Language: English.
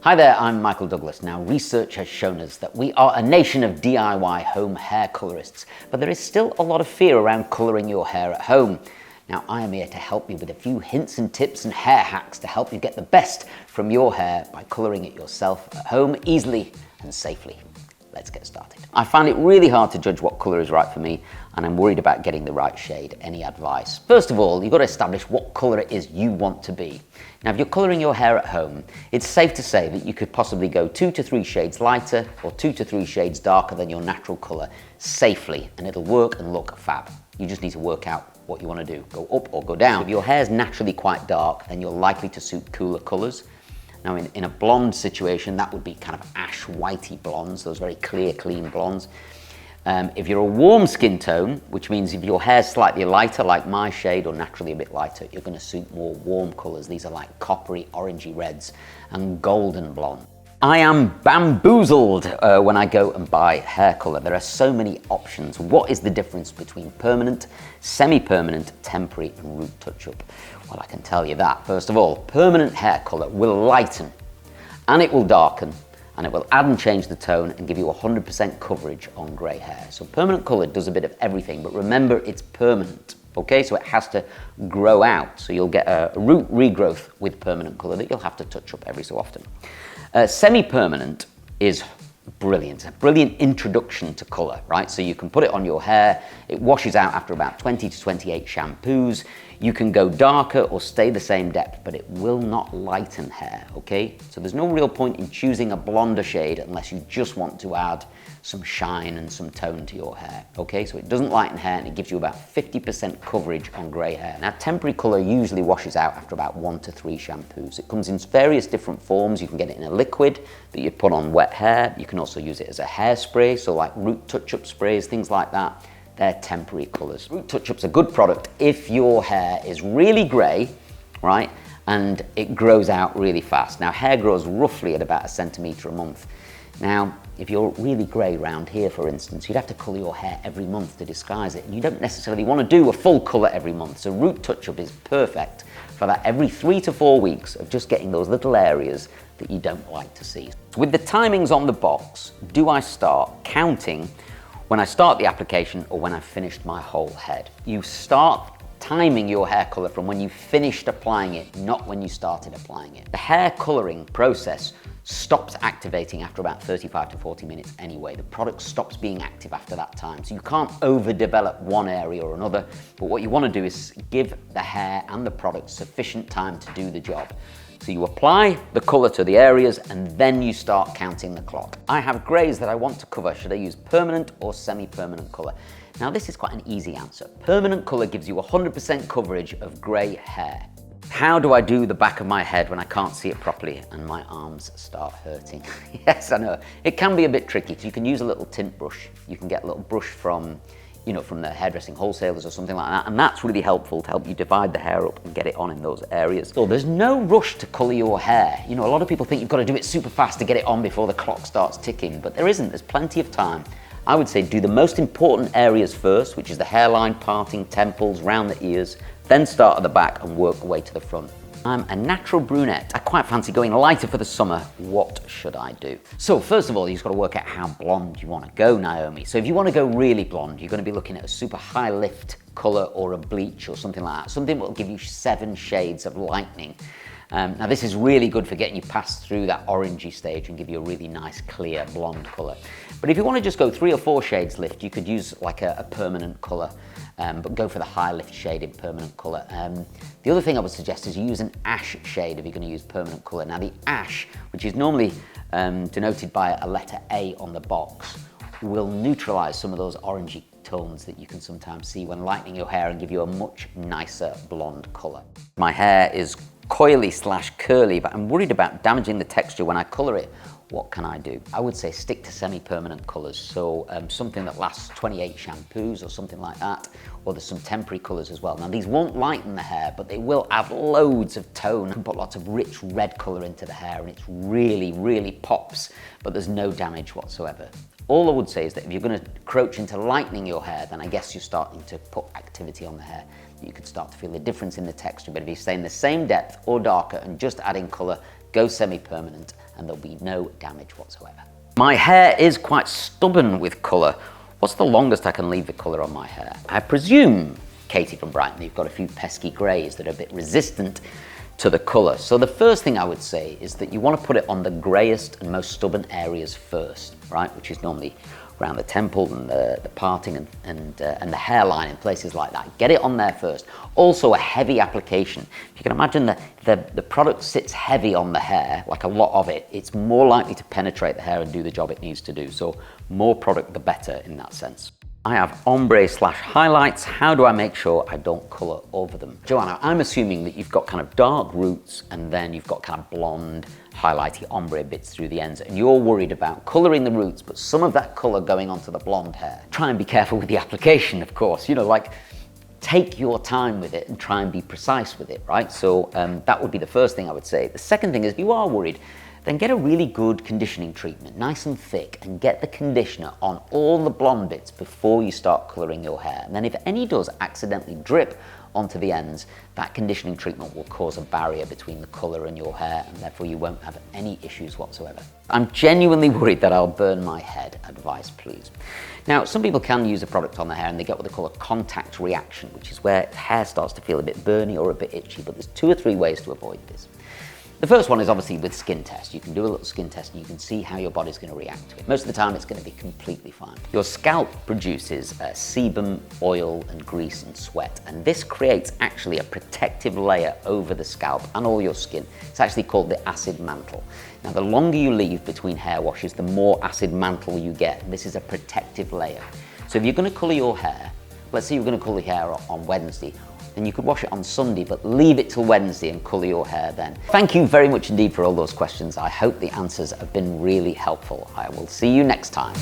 Hi there, I'm Michael Douglas. Now, research has shown us that we are a nation of DIY home hair colorists, but there is still a lot of fear around colouring your hair at home. Now, I am here to help you with a few hints and tips and hair hacks to help you get the best from your hair by colouring it yourself at home easily and safely. Let's get started. I find it really hard to judge what colour is right for me, and I'm worried about getting the right shade. Any advice? First of all, you've got to establish what colour it is you want to be. Now, if you're colouring your hair at home, it's safe to say that you could possibly go 2 to 3 shades lighter or 2 to 3 shades darker than your natural colour safely, and it'll work and look fab. You just need to work out what you want to do. Go up or go down. If your hair is naturally quite dark, then you're likely to suit cooler colours. Now, in a blonde situation, that would be kind of ash whitey blondes, those very clear, clean blondes. If you're a warm skin tone, which means if your hair's slightly lighter, like my shade, or naturally a bit lighter, you're going to suit more warm colours. These are like coppery, orangey reds and golden blonde. I am bamboozled when I go and buy hair colour. There are so many options. What is the difference between permanent, semi-permanent, temporary and root touch-up? Well, I can tell you that. First of all, permanent hair colour will lighten and it will darken and it will add and change the tone and give you 100% coverage on grey hair. So permanent colour does a bit of everything, but remember it's permanent. Okay, so it has to grow out. So you'll get a root regrowth with permanent colour that you'll have to touch up every so often. Semi-permanent is brilliant, a brilliant introduction to colour, right? So you can put it on your hair, it washes out after about 20 to 28 shampoos. You can go darker or stay the same depth, but it will not lighten hair, okay? So there's no real point in choosing a blonder shade unless you just want to add some shine and some tone to your hair, okay? So it doesn't lighten hair and it gives you about 50% coverage on grey hair. Now, temporary colour usually washes out after about 1 to 3 shampoos. It comes in various different forms. You can get it in a liquid that you put on wet hair. You can also use it as a hairspray, so like root touch-up sprays, things like that. They're temporary colours. Root touch-up's a good product if your hair is really grey, right, and it grows out really fast. Now, hair grows roughly at about 1 centimetre a month. Now, if you're really grey round here, for instance, you'd have to colour your hair every month to disguise it. And you don't necessarily want to do a full colour every month. So root touch-up is perfect for that every 3 to 4 weeks of just getting those little areas that you don't like to see. With the timings on the box, do I start counting when I start the application or when I've finished my whole head? You start timing your hair colour from when you finished applying it, not when you started applying it. The hair colouring process stops activating after about 35 to 40 minutes anyway. The product stops being active after that time. So you can't overdevelop one area or another, but what you want to do is give the hair and the product sufficient time to do the job. So you apply the colour to the areas and then you start counting the clock. I have greys that I want to cover. Should I use permanent or semi-permanent colour? Now, this is quite an easy answer. Permanent colour gives you 100% coverage of grey hair. How do I do the back of my head when I can't see it properly and my arms start hurting? Yes, I know. It can be a bit tricky. You can use a little tint brush. You can get a little brush from the hairdressing wholesalers or something like that, and that's really helpful to help you divide the hair up and get it on in those areas. So there's no rush to colour your hair. You know, a lot of people think you've got to do it super fast to get it on before the clock starts ticking, but there isn't. There's plenty of time. I would say do the most important areas first, which is the hairline, parting, temples, round the ears, then start at the back and work away to the front. I'm a natural brunette. I quite fancy going lighter for the summer. What should I do? So first of all, you've just got to work out how blonde you want to go, Naomi. So if you want to go really blonde, you're going to be looking at a super high lift colour or a bleach or something like that. Something that will give you 7 shades of lightening. Now this is really good for getting you past through that orangey stage and give you a really nice clear blonde colour. But if you want to just go 3 or 4 shades lift, you could use like a permanent colour, but go for the high lift shade in permanent colour. The other thing I would suggest is you use an ash shade if you're going to use permanent colour. Now the ash, which is normally denoted by a letter A on the box, will neutralise some of those orangey tones that you can sometimes see when lightening your hair and give you a much nicer blonde colour. My hair is coily / curly, but I'm worried about damaging the texture when I colour it. What can I do? I would say stick to semi-permanent colours, so something that lasts 28 shampoos or something like that, or there's some temporary colours as well. Now these won't lighten the hair, but they will add loads of tone. You can put lots of rich red colour into the hair and it really, really pops, but there's no damage whatsoever. All I would say is that if you're going to encroach into lightening your hair, then I guess you're starting to put activity on the hair. You could start to feel a difference in the texture, but if you stay in the same depth or darker and just adding colour, go semi-permanent and there'll be no damage whatsoever. My hair is quite stubborn with colour. What's the longest I can leave the colour on my hair? I presume, Katie from Brighton, you've got a few pesky greys that are a bit resistant to the colour. So the first thing I would say is that you want to put it on the greyest and most stubborn areas first, right? Which is normally around the temple and the parting and the hairline and places like that. Get it on there first. Also a heavy application. If you can imagine that the product sits heavy on the hair, like a lot of it, it's more likely to penetrate the hair and do the job it needs to do. So more product, the better in that sense. I have ombre / highlights. How do I make sure I don't colour over them? Joanna, I'm assuming that you've got kind of dark roots and then you've got kind of blonde, highlighty ombre bits through the ends, and you're worried about colouring the roots, but some of that colour going onto the blonde hair. Try and be careful with the application, of course. You know, like, take your time with it and try and be precise with it, right? So that would be the first thing I would say. The second thing is, if you are worried, then get a really good conditioning treatment, nice and thick, and get the conditioner on all the blonde bits before you start colouring your hair. And then if any does accidentally drip onto the ends, that conditioning treatment will cause a barrier between the colour and your hair, and therefore you won't have any issues whatsoever. I'm genuinely worried that I'll burn my head. Advice, please. Now, some people can use a product on the hair and they get what they call a contact reaction, which is where the hair starts to feel a bit burny or a bit itchy, but there's 2 or 3 ways to avoid this. The first one is obviously with skin test. You can do a little skin test and you can see how your body's going to react to it. Most of the time it's going to be completely fine. Your scalp produces sebum, oil and grease and sweat, and this creates actually a protective layer over the scalp and all your skin. It's actually called the acid mantle. Now, the longer you leave between hair washes, the more acid mantle you get. This is a protective layer. So if you're going to colour your hair, let's say you're going to colour your hair on Wednesday, then you could wash it on Sunday, but leave it till Wednesday and colour your hair then. Thank you very much indeed for all those questions. I hope the answers have been really helpful. I will see you next time.